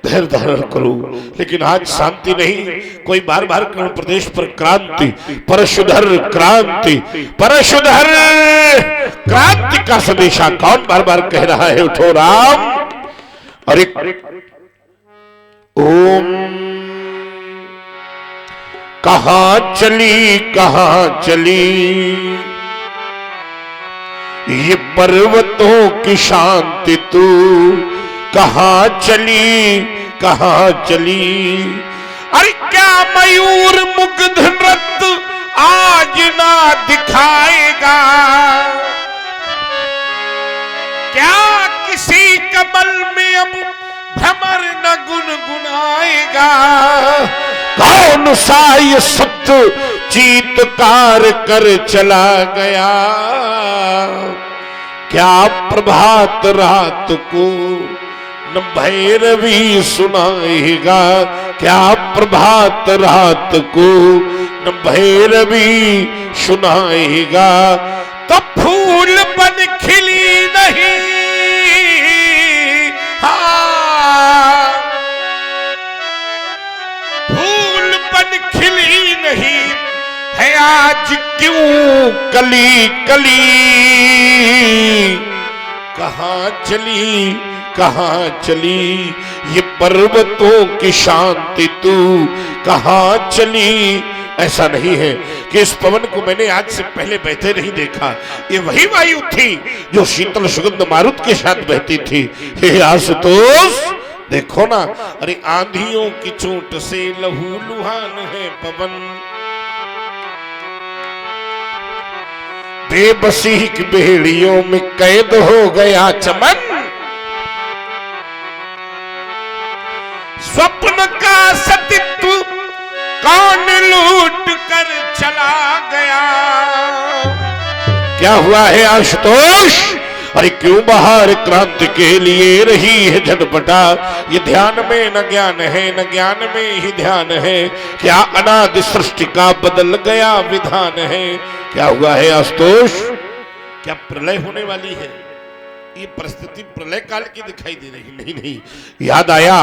धैर्य धारण करो। लेकिन आज शांति नहीं, कोई बार बार कर्ण प्रदेश पर क्रांति, परशुधर क्रांति, परशुधर क्रांति का संदेशा कौन बार बार कह रहा है? उठो राम। अरे ओम कहां चली ये पर्वतों की शांति, तू कहां चली? अरे क्या मयूर मुग्ध नृत्य आज ना दिखाएगा? क्या किसी कमल में अब भ्रमर न गुनगुनाएगा? कौन सा ये सत्य चीत्कार कर चला गया? क्या प्रभात रात को न भैरवी सुनाएगा? क्या प्रभात रात को न भैरवी सुनाएगा? तो फूल बन खिली नहीं, हाँ फूल बन खिली नहीं है आज क्यों कली कली? कहां चली ये पर्वतों की शांति, तू कहां चली? ऐसा नहीं है कि इस पवन को मैंने आज से पहले बहते नहीं देखा। ये वही वायु थी जो शीतल सुगंध मारुत के साथ बहती थी। हे आशुतोष देखो ना, अरे आंधियों की चोट से लहू लुहान है पवन, बेबसी की बेड़ियों में कैद हो गया चमन। स्वप्न का सतीत्व कौन लूट कर चला गया? क्या हुआ है आशुतोष? अरे क्यों बाहर क्रांति के लिए रही है झटपटा? ये ध्यान में न ज्ञान है, न ज्ञान में ही ध्यान है। क्या अनादि सृष्टि का बदल गया विधान है? क्या हुआ है आशुतोष? क्या प्रलय होने वाली है? ये परिस्थिति प्रलय काल की दिखाई दे रही? नहीं, याद आया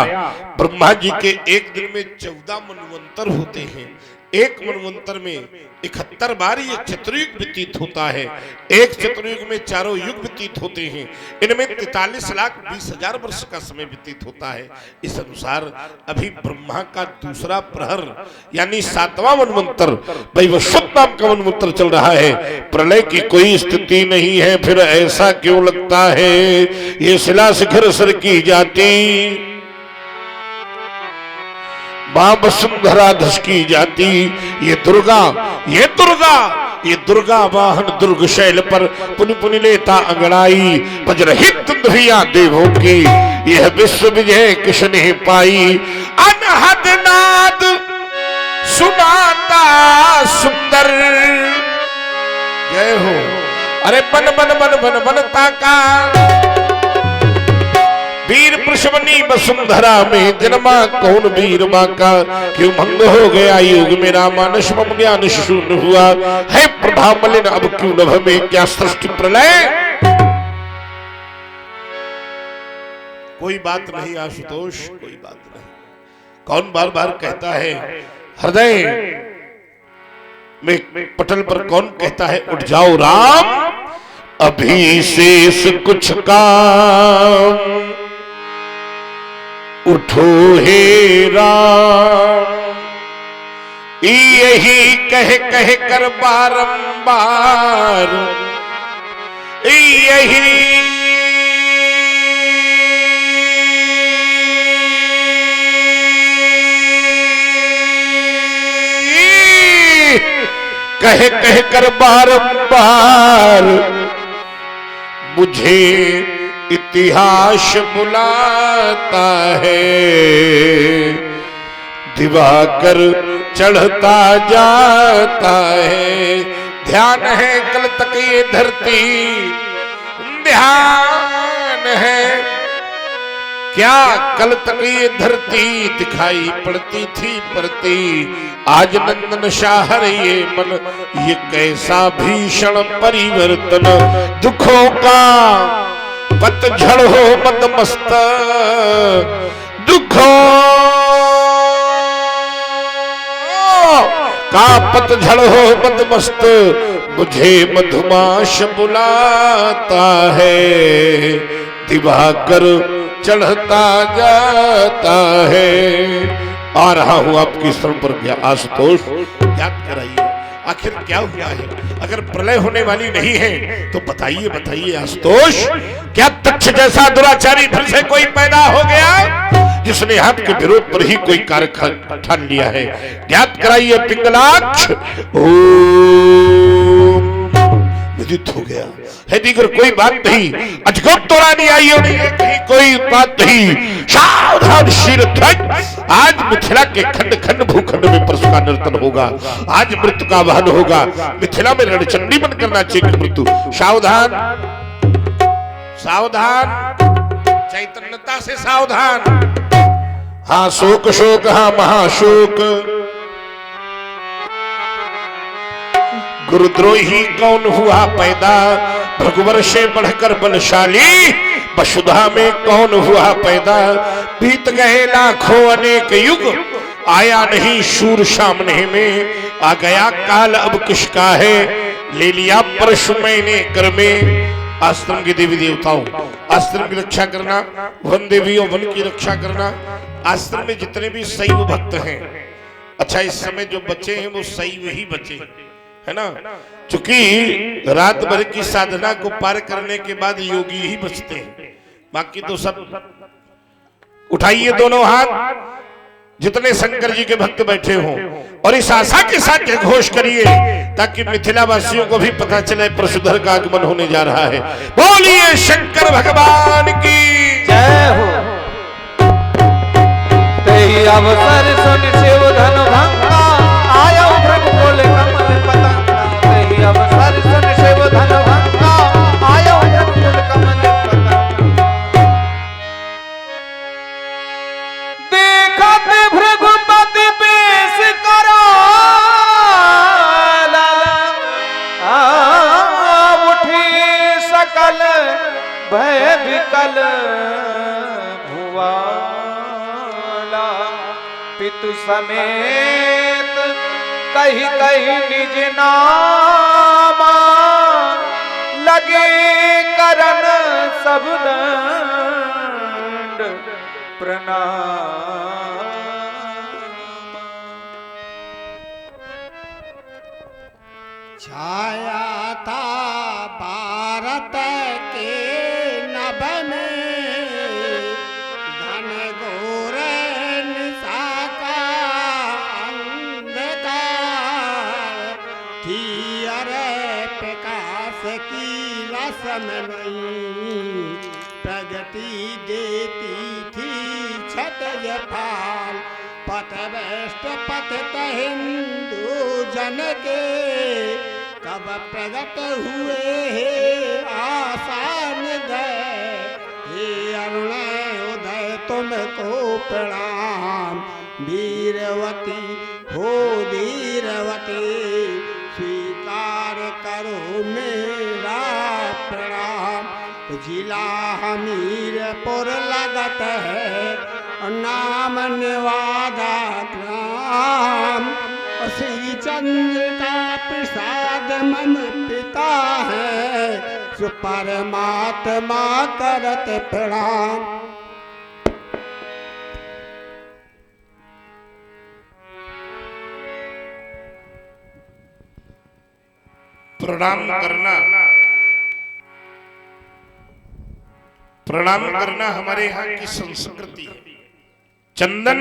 ब्रह्मा जी के एक दिन में 14 मनवंतर होते हैं। एक मनवंतर में 71 बार ये चतुर्युग व्यतीत होता है। एक चतुर्युग में चारों युग व्यतीत होते हैं। इनमें 43,20,000 वर्ष का समय व्यतीत होता है। इस अनुसार अभी ब्रह्मा का दूसरा प्रहर यानी 7वां मनवंतर वैवस्वत नाम का मनवंतर चल रहा है। प्रलय की कोई स्थिति नहीं है, फिर ऐसा क्यों लगता है ये शिला शिखर सर की जाती, मां वसुंधरा धसकी जाती। ये दुर्गा वाहन दुर्ग शैल पर पुनि पुनि लेता अंगड़ाई, वज्रहित ध्रिया देवों की यह विश्व विजय किसने पाई। अनहद नाद सुनाता सुंदर, जय हो। अरे बन बन बन बन बनता का वीर वृषभनी वसुंधरा में जन्मा कौन वीर मां का? क्यों भंग हो गया युग मेरा, मानस मम ज्ञान शून्य हुआ है। प्रभा मलिन अब क्यों नभ में, क्या सृष्टि प्रलय? कोई बात नहीं आशुतोष, कोई बात नहीं। कौन बार बार कहता है हृदय में पटल पर, कौन कहता है उठ जाओ राम, अभी शेष कुछ काम, उठो हे राम। यही कह कह कर बारंबार यही कह कह कर बारंबार मुझे इतिहास बुलाता है। दिवाकर चढ़ता जाता है, ध्यान है कल तक ये धरती, ध्यान है क्या कल तक ये धरती दिखाई पड़ती थी परती। आज नंदन शाहर ये मन, ये कैसा भीषण परिवर्तन। दुखों का पतझड़ हो मदमस्त, दुखों का पतझड़ हो मदमस्त, मुझे मधुमाश बुलाता है, दिवाकर चढ़ता जाता है। आ रहा हूं आपकी शरण पर आशुतोष, याद कराइए आखिर क्या हुआ है। अगर प्रलय होने वाली नहीं है तो बताइए बताइए आशुतोष, क्या तक्ष जैसा दुराचारी फिर से कोई पैदा हो गया जिसने हाथ के विरोध पर ही कोई कार्य ठान लिया है। ज्ञात कराइए पिंगलाक्ष। विदित हो गया है, दीगर कोई बात नहीं, अजगब तो रानी आई होनी है, कहीं कोई बात नहीं। सावधान शीर ध्वज, आज मिथिला के खंड खंड भूखंड में परशु का नर्तन होगा, आज मृत्यु का वाहन होगा। मिथिला में रणचंडी बन करना चाहिए मृत्यु। सावधान सावधान, चैतन्यता से सावधान। हाँ शोक शोक, हाँ महाशोक। गुरुद्रोही कौन हुआ पैदा, भृगुवर से बढ़कर बलशाली, वसुधा में कौन हुआ पैदा। बीत गए लाखों अनेक युग, आया नहीं शूर सामने में, आ गया काल अब किसका है, ले लिया परशु मैंने कर में। आश्रम के देवी देवताओं, आश्रम की रक्षा करना, वन देवियों वन की रक्षा करना। आश्रम में जितने भी शैव भक्त हैं, अच्छा इस समय जो बच्चे हैं वो शैव ही बचे है ना, चूंकि रात भर की साधना को पार करने के बाद योगी ही बचते हैं, बाकी तो सब। उठाइए दोनों हाथ जितने शंकर जी के भक्त बैठे हों और इस आशा के साथ घोष करिए ताकि मिथिला वासियों को भी पता चले परशुधर का आगमन होने जा रहा है। बोलिए शंकर भगवान की जय हो। तेहि अवसर सुन शिव धन भंगा, आयो भृगुकुल कमल पतंगा। तेहि अवसर सुन शिव धन भंगा, आयो भृगुकुल कमल पतंगा। देखत भृगुपति बेस कराला, उठी सकल भय विकल भुआ। पितु समेत कही कही निज नामा, लगे करन सब दंड प्रणाम। छाया था भारत के नभ में, घन घोर निशा का अंधकार, थी अरे प्रकाश की रसम नहीं, प्रगति देती थी छतज फाल। पथ वेष्ट पथ हिंदू जन के, कब प्रगट हुए आसान दय। हे अरुण उदय तुमको प्रणाम, वीरवती हो धीरवती, स्वीकार करो मेरा प्रणाम। जिला हमीरपुर लगत है, नाम निवादा ग्राम। श्री चंद्र का प्रसाद मम पिता है, परमात्मा करत प्रणाम। प्रणाम करना हमारे यहाँ की संस्कृति है। चंदन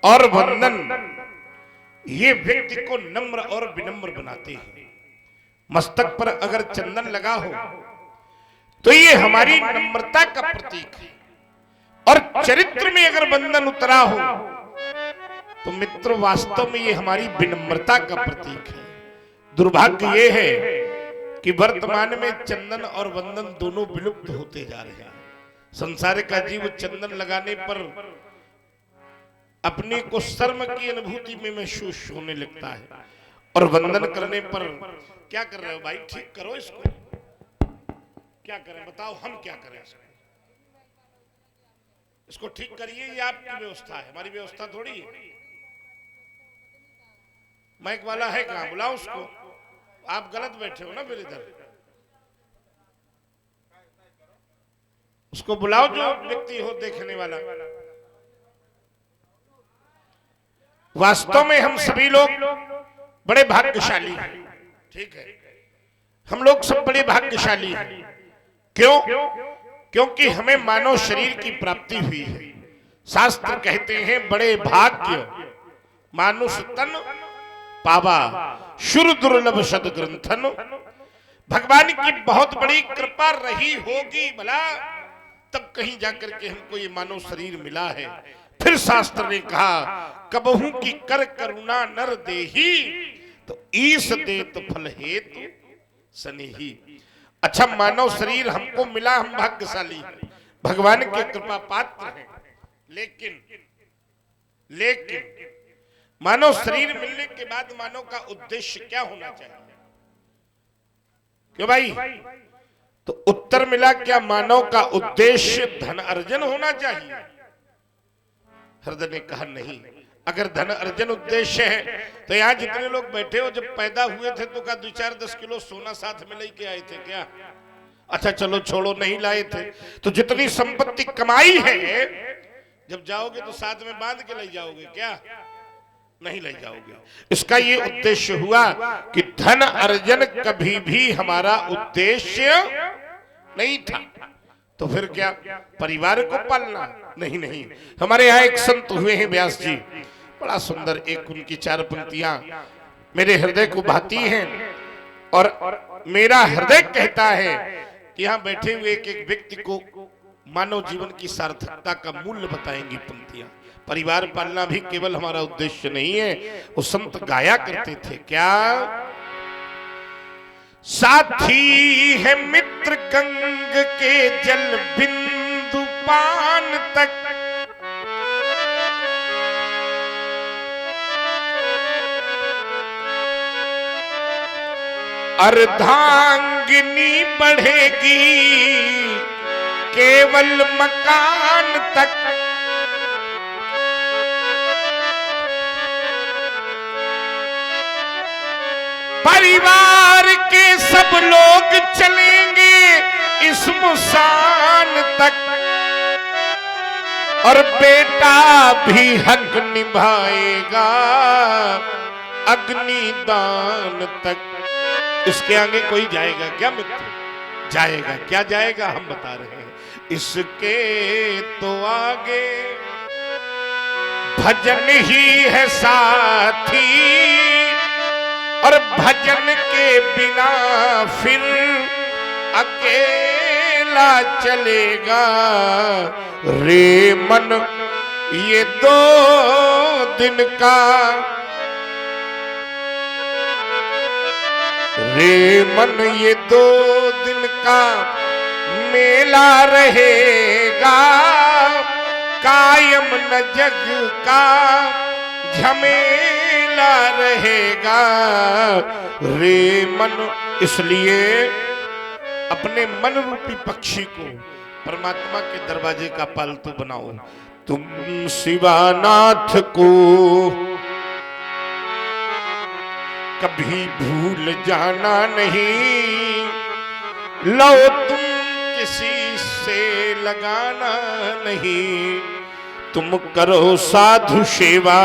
और वंदन ये व्यक्ति को नम्र और विनम्र बनाते हैं। मस्तक पर अगर चंदन लगा हो तो ये हमारी नम्रता का प्रतीक है, और चरित्र में अगर वंदन उतरा हो तो मित्र वास्तव में ये हमारी विनम्रता का प्रतीक है। दुर्भाग्य ये है कि वर्तमान में चंदन और वंदन दोनों विलुप्त होते जा रहे हैं। संसार का जीव चंदन लगाने पर अपने को शर्म की अनुभूति में महसूस होने लगता है, और वंदन करने पर क्या कर रहे हो भाई, ठीक करो इसको, क्या करें बताओ, हम क्या करें इसको। इसको ठीक करिए, ये आपकी व्यवस्था है, हमारी व्यवस्था थोड़ी है। माइक वाला है कहां, बुलाओ उसको। आप गलत बैठे हो ना फिर इधर, उसको बुलाओ जो व्यक्ति हो देखने वाला। वास्तव में हम सभी लोग बड़े भाग्यशाली हैं, ठीक है, हम लोग सब बड़े भाग्यशाली हैं। क्यों? क्योंकि हमें मानव शरीर की प्राप्ति हुई है। शास्त्र कहते हैं बड़े भाग्य मानुष तन पावा, शुर दुर्लभ सद ग्रंथन। भगवान की बहुत बड़ी कृपा रही होगी भला, तब कहीं जाकर के हमको ये मानव शरीर मिला है। फिर शास्त्र ने कहा कबहू की कर करुणा नर देही, तो ईश देत फल हेतु सनेही। अच्छा, मानव शरीर हमको मिला, हम भाग्यशाली हैं, भगवान की कृपा पात्र हैं। लेकिन मानव शरीर मिलने के बाद मानव का उद्देश्य क्या होना चाहिए? क्यों भाई? तो उत्तर मिला, क्या मानव का उद्देश्य धन अर्जन होना चाहिए? हृदय ने कहा नहीं। अगर धन अर्जन उद्देश्य है तो यहाँ जितने लोग बैठे हो, जब पैदा हुए थे तो क्या 2-4-10 किलो सोना साथ में लेके आए थे क्या? अच्छा चलो छोड़ो, नहीं लाए थे तो जितनी संपत्ति कमाई है जब जाओगे तो साथ में बांध के ले जाओगे क्या? नहीं ले जाओगे। इसका ये उद्देश्य हुआ कि धन अर्जन कभी भी हमारा उद्देश्य नहीं था। तो फिर क्या परिवार को पालना? नहीं। हमारे यहाँ एक संत हुए हैं व्यास जी, बड़ा सुंदर, एक उनकी 4 पंक्तियां मेरे हृदय को भाती हैं और मेरा हृदय कहता है कि यहाँ बैठे हुए एक व्यक्ति को मानव जीवन की सार्थकता का मूल्य बताएंगी पंक्तियां। परिवार पालना भी केवल हमारा उद्देश्य नहीं है। वो संत गाया करते थे क्या? साथी है मित्र गंग के जल बिंदु पान तक, अर्धांगिनी बढ़ेगी केवल मकान तक। परिवार के सब लोग चलेंगे इस मुसान तक, और बेटा भी हक निभाएगा अग्निदान तक। इसके आगे कोई जाएगा क्या मित्र? जाएगा। क्या जाएगा? हम बता रहे हैं। इसके तो आगे भजन ही है साथी, और भजन के बिना फिर अकेला चलेगा रे मन ये 2 दिन का, रे मन ये 2 दिन का मेला रहेगा, कायम न जग का झमेला रहेगा रे मन। इसलिए अपने मन रूपी पक्षी को परमात्मा के दरवाजे का पालतू बनाओ। तुम शिवानाथ को कभी भूल जाना नहीं, लो तुम किसी से लगाना नहीं। तुम करो साधु सेवा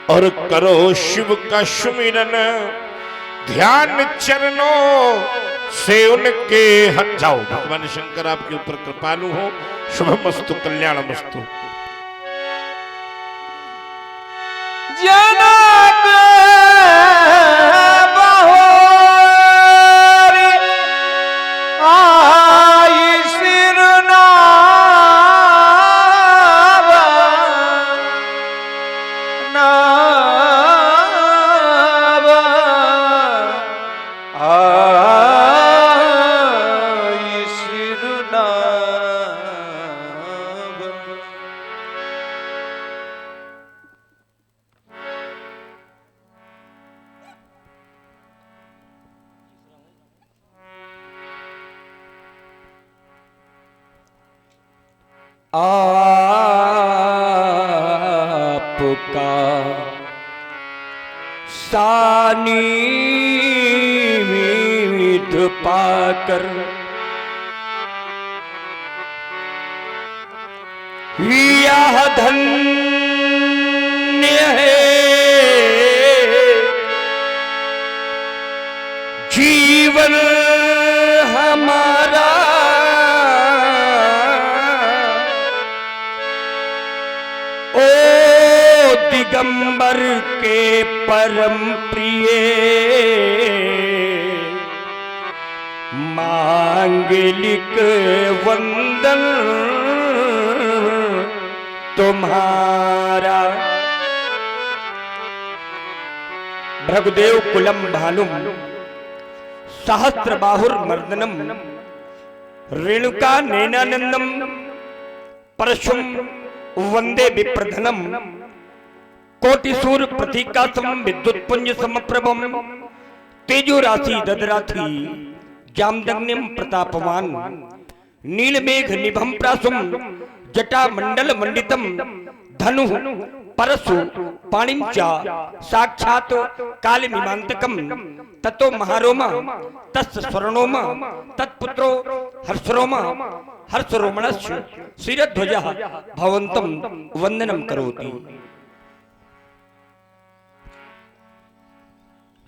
और करो शिव का सुमिरन, ध्यान चरणों से उनके हट जाओ। भगवान शंकर आपके ऊपर कृपालु हो। शुभमस्तु, कल्याणमस्तु। जनक आ सानिध्य पाकर यह धन्य है जीवन हमारा, ओ दिगंबर के परम प्रिय मांगलिक वंदन तुम्हारा। भृगुदेव कुलम भानुम सहस्त्र बाहुर्मर्दनम रेणुका नैनानंदम परशुम वंदे विप्रधनम कोटिसूर प्रतीकासम विद्युत्पुंज समप्रभम तेजो राशि ददराथी जामदग्निम प्रतापवान नीलमेघ निभम प्रासुम जटा मंडल मंडितम धनु परशु पाणिंचा साक्षात कालमीमांतकम ततो महारोमा तस् स्वर्णोमा तत्पुत्रो हर्षरोमा हर्षरोमणस्य शिरध्वजः भवन्तं वंदनम करोति।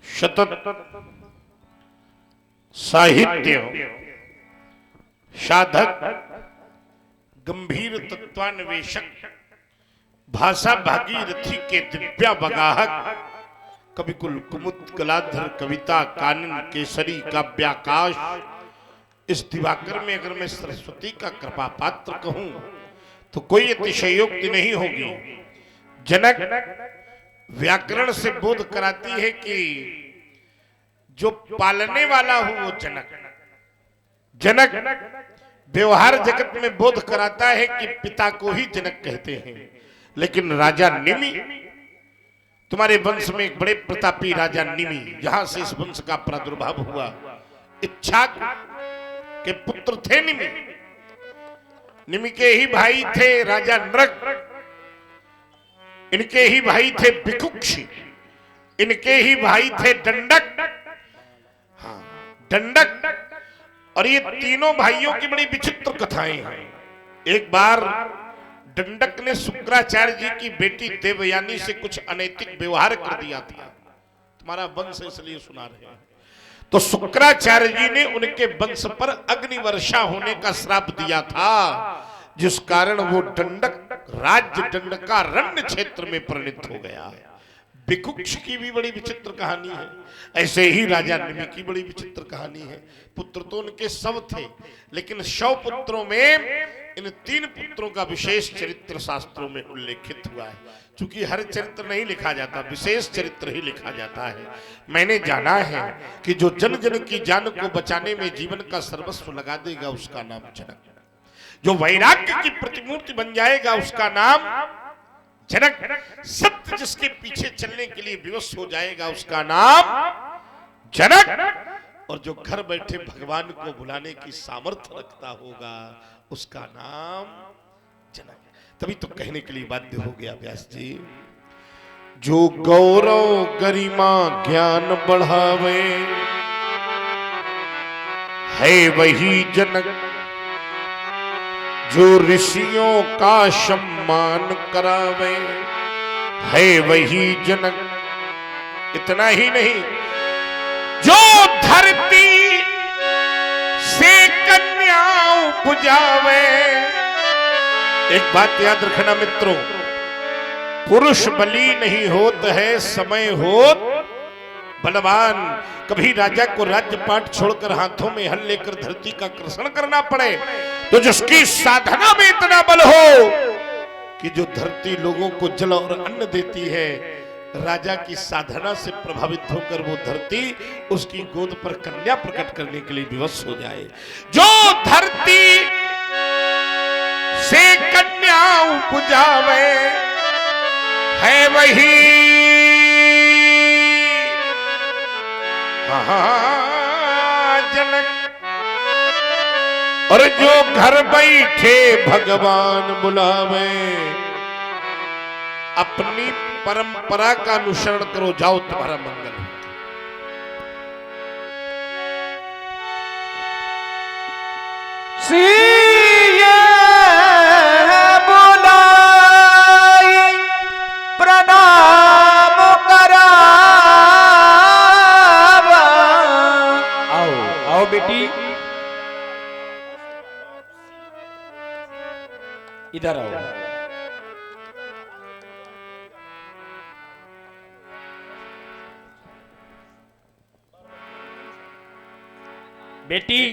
शतत साहित्य साधक गंभीर तत्वान्वेषक भाषा भागीरथी के दिव्या बगाहक कविकुल कुमुद कलाधर कविता कानन केसरी काव्याकाश इस दिवाकर में अगर मैं सरस्वती का कृपा पात्र कहूं तो कोई अतिशयोक्ति नहीं होगी। जनक व्याकरण से बोध कराती है कि जो पालने वाला हो वो जनक। जनक व्यवहार जगत में बोध कराता है कि पिता को ही जनक कहते हैं, लेकिन राजा निमि, तुम्हारे वंश में एक बड़े प्रतापी राजा निमि, जहां से इस वंश का प्रादुर्भाव हुआ, इच्छा के पुत्र थे निमि। निमि के ही भाई थे राजा नृग, इनके ही भाई थे भिकुक्षी, इनके ही भाई थे दंडक। हाँ, दंडक और ये तीनों भाइयों की बड़ी विचित्र कथाएं हैं। एक बार दंडक ने शुक्राचार्य जी की बेटी देवयानी से कुछ अनैतिक व्यवहार कर दिया था। तुम्हारा वंश इसलिए सुना रहे हैं। तो शुक्राचार्य जी ने उनके वंश पर अग्नि वर्षा होने का श्राप दिया था, जिस कारण वो दंडक राज्य दंडकारण्य क्षेत्र में परिणत हो गया। भिकुक्ष की भी बड़ी विचित्र कहानी है, ऐसे ही राजा निमि की बड़ी विचित्र कहानी है। पुत्र तो उनके 100 थे, लेकिन 100 पुत्रों में इन 3 पुत्रों का विशेष चरित्र शास्त्रों में उल्लेखित हुआ है। क्योंकि हर चरित्र नहीं लिखा जाता, विशेष चरित्र ही लिखा जाता है। मैंने जाना है कि जो जन जन की जान को बचाने में जीवन का सर्वस्व लगा देगा उसका नाम जनक। जो वैराग्य की प्रतिमूर्ति बन जाएगा उसका नाम जनक। सत्य जिसके पीछे चलने के लिए विवश हो जाएगा उसका नाम जनक। और जो घर बैठे भगवान को बुलाने की सामर्थ्य रखता होगा उसका नाम जनक। तभी तो कहने के लिए बाध्य हो गया व्यास जी, जो गौरव गरिमा ज्ञान बढ़ावे है वही जनक, जो ऋषियों का सम्मान करावे है वही जनक। इतना ही नहीं, जो धरती से कन्या उपजावे। एक बात याद रखना मित्रों, पुरुष बली नहीं होत है, समय होत बलवान। कभी राजा को राज्यपाट छोड़कर हाथों में हल लेकर धरती का कर्षण करना पड़े तो जिसकी साधना में इतना बल हो कि जो धरती लोगों को जल और अन्न देती है, राजा की साधना से प्रभावित होकर वो धरती उसकी गोद पर कन्या प्रकट करने के लिए विवश हो जाए। जो धरती से कन्या उपजावे है वही जनक। और जो घर बैठे भगवान बुलावे अपनी परंपरा का अनुसरण करो, जाओ तुम्हारा मंगल हो। सिया बुलाई प्रणाम करावा। आओ आओ बेटी, इधर आओ। बेटी,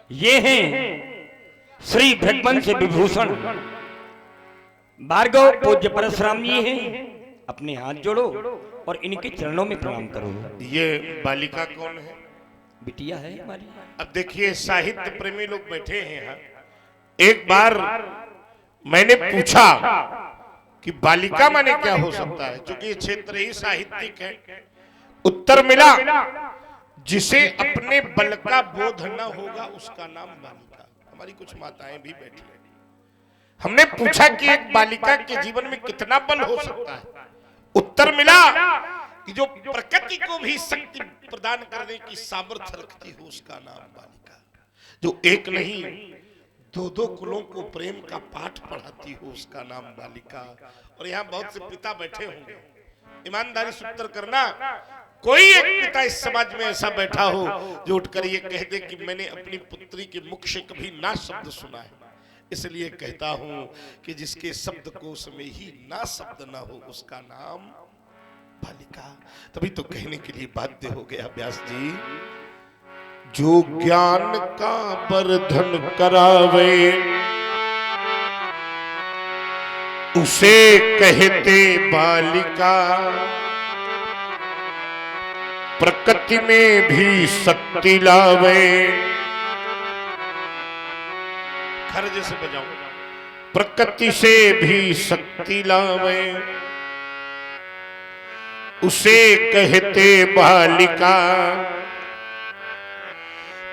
ये हैं श्री भृगवंश विभूषण भार्गव पूज्य परशुराम जी हैं। अपने हाथ जोड़ो और इनके चरणों में प्रणाम करो। ये बालिका कौन है? बिटिया है हमारी। अब देखिए, साहित्य प्रेमी लोग बैठे हैं यहाँ। एक बार मैंने पूछा कि बालिका माने क्या हो सकता है, क्योंकि ये क्षेत्र ही साहित्यिक है। उत्तर मिला, जिसे अपने बल का बोध न होगा उसका नाम बालिका। हमारी कुछ माताएं भी बैठी हैं। हमने पूछा कि एक बालिका के जीवन में कितना बल हो सकता है। उत्तर मिला कि जो प्रकृति को भी शक्ति प्रदान करने की सामर्थ्य रखती हो उसका नाम बालिका। जो एक नहीं दो दो कुलों को प्रेम का पाठ पढ़ाती हो उसका नाम बालिका। और यहाँ बहुत से पिता बैठे होंगे, ईमानदारी से उत्तर करना। कोई एक पिता इस समाज में ऐसा बैठा हो जो उठकर ये कह दे कि मैंने अपनी पुत्री के मुख से कभी ना शब्द सुना है। इसलिए कहता हूं कि जिसके शब्द कोश में ही ना शब्द ना हो उसका नाम बालिका। तभी तो कहने के लिए बाध्य हो गया व्यास जी, जो ज्ञान का वर्धन करावे उसे कहते बालिका। प्रकृति में भी शक्ति लावे। खर्ज से बजाऊं, प्रकृति से भी शक्ति लावे उसे कहते बालिका।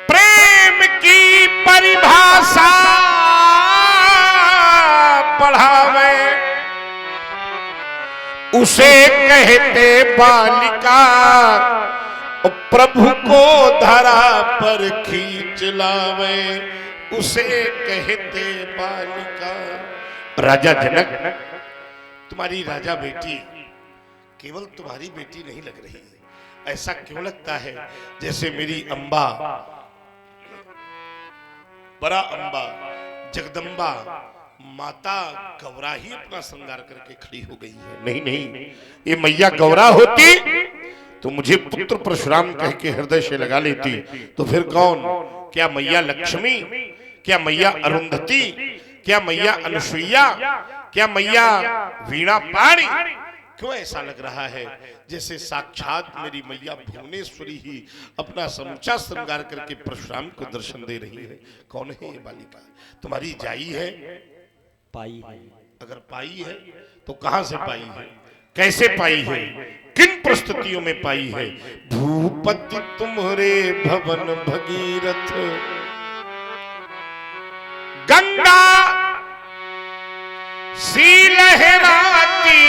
प्रेम की परिभाषा पढ़ावे उसे कहते बालिका। प्रभु को धरा पर खींच लावे उसे कहते बालिका। राजा जनक, तुम्हारी राजा बेटी केवल तुम्हारी बेटी नहीं लग रही है। ऐसा क्यों लगता है जैसे मेरी अंबा, बड़ा अंबा, जगदम्बा माता गौरा ही अपना श्रृंगार करके खड़ी हो गई है। नहीं नहीं, ये मैया गौरा होती तो मुझे पुत्र परशुराम कह के हृदय से लगा लेती। तो फिर कौन? क्या मैया लक्ष्मी? क्या मैया अरुंधति? क्या मैया अनुसुईया? क्या मैया वीणा पाणी? क्यों ऐसा लग रहा है जैसे साक्षात मेरी मैया भुवनेश्वरी ही अपना समूचा श्रृंगार करके परशुराम को दर्शन दे रही है। कौन है ये बालिका? तुम्हारी जाई है? पाई है। अगर पाई है तो कहां से पाई है, कैसे पाई है, किन परिस्थितियों में पाई है? भूपति तुम्हारे भवन भगीरथ गंगा सी लहराती।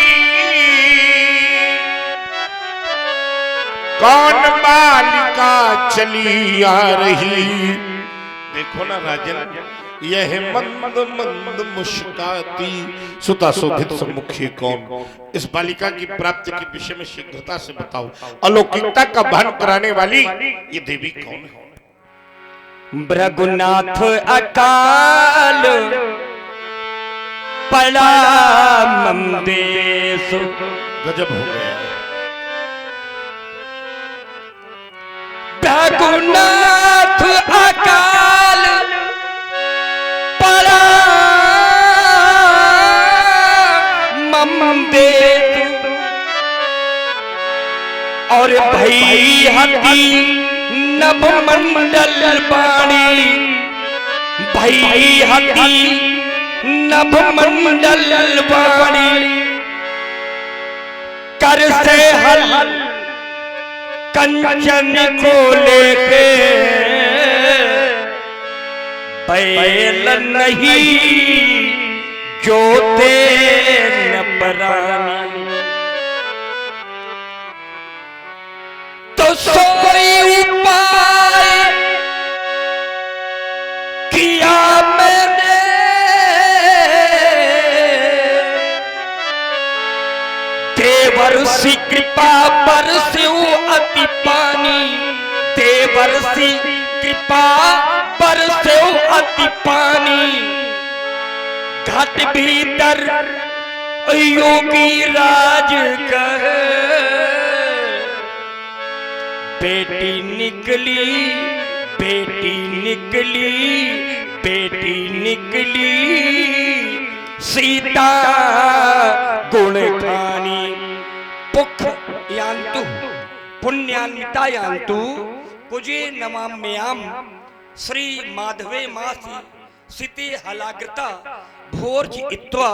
कौन बालिका चली आ रही? देखो ना राजन, यह मंद मंद मुस्काती सुता शोभित सम्मुखी कौन? इस बालिका की प्राप्ति के विषय में शीघ्रता से बताओ। अलौकिकता का भान कराने वाली ये देवी कौन है? भृगुनाथ अकाल पड़ा मंदेश। गजब हो गया। भृगुनाथ अकाल पड़ा मंदेश। और भई हती नभ मंडल पाणी। भई हती नभ मंडल पाणी। कर से हल कंचन को लेके बैल नहीं जोते न परानी। तो सोई उपाय किया मैंने, देवर्षि कृपा बरस्यो अति पानी, देवर्षि कृपा बरस्यो अति पानी। घट भीतर योगी राज कहे, बेटी निकली, बेटी निकली, बेटी निकली, सीता गुण खानी। पुख यान्तु पुण्यान्विता यान्तु कुजे नमाम्याम, श्री माधवे मासी सीते हलाग्रता भोर्ज इत्वा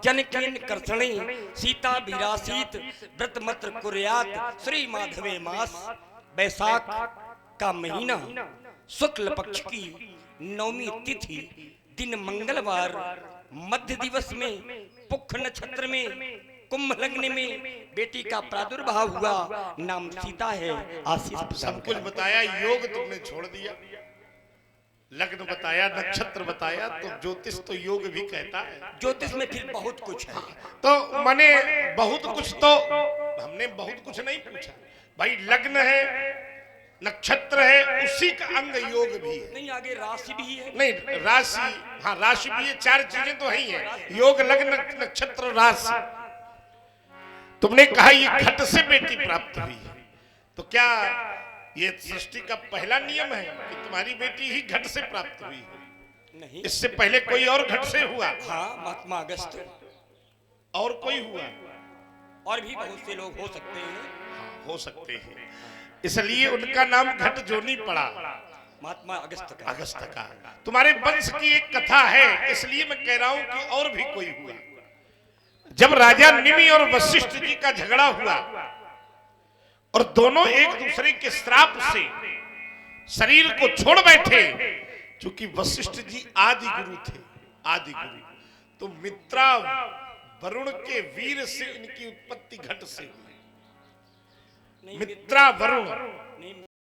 जनकेन कर्षणे, सीता विरासीत व्रतमत्र कुर्यात। श्री माधवे मास बैसाख का महीना, शुक्ल पक्ष की नवमी तिथि, दिन मंगलवार, मध्य दिवस में, पुख नक्षत्र में, कुंभ लग्न में बेटी का प्रादुर्भाव हुआ। नाम सीता है। आशीष सब कुछ बताया, योग तुमने छोड़ दिया। लग्न बताया, नक्षत्र बताया, तो ज्योतिष तो योग भी कहता है। ज्योतिष में फिर बहुत कुछ है। तो माने बहुत कुछ, तो हमने बहुत कुछ नहीं पूछा भाई। लग्न है, नक्षत्र है, उसी का अंग योग भी है। नहीं, आगे राशि भी है। नहीं, राशि, हाँ राशि भी है। चार चीजें तो ही है, योग, लग्न, नक्षत्र, राशि। तुमने कहा ये घट से बेटी प्राप्त हुई है, तो क्या ये सृष्टि का पहला नियम है कि तुम्हारी बेटी ही घट से प्राप्त हुई है? नहीं, इससे पहले कोई और घट से हुआ? हाँ, महात्मा अगस्त और कोई हुआ? और भी बहुत से लोग हो सकते हैं। हाँ, हो सकते हैं, इसलिए उनका नाम घट जोनी पड़ा, महात्मा अगस्त का। अगस्त का। तुम्हारे वंश की एक कथा है, इसलिए मैं कह रहा हूं कि और भी कोई हुआ। जब राजा निमि और वशिष्ठ जी का झगड़ा हुआ और दोनों एक दूसरे के श्राप से शरीर को छोड़ बैठे, क्योंकि वशिष्ठ जी आदि गुरु थे, आदि गुरु, तो मित्रा वरुण के वीर से इनकी उत्पत्ति घट से हुई। मित्रा वरुण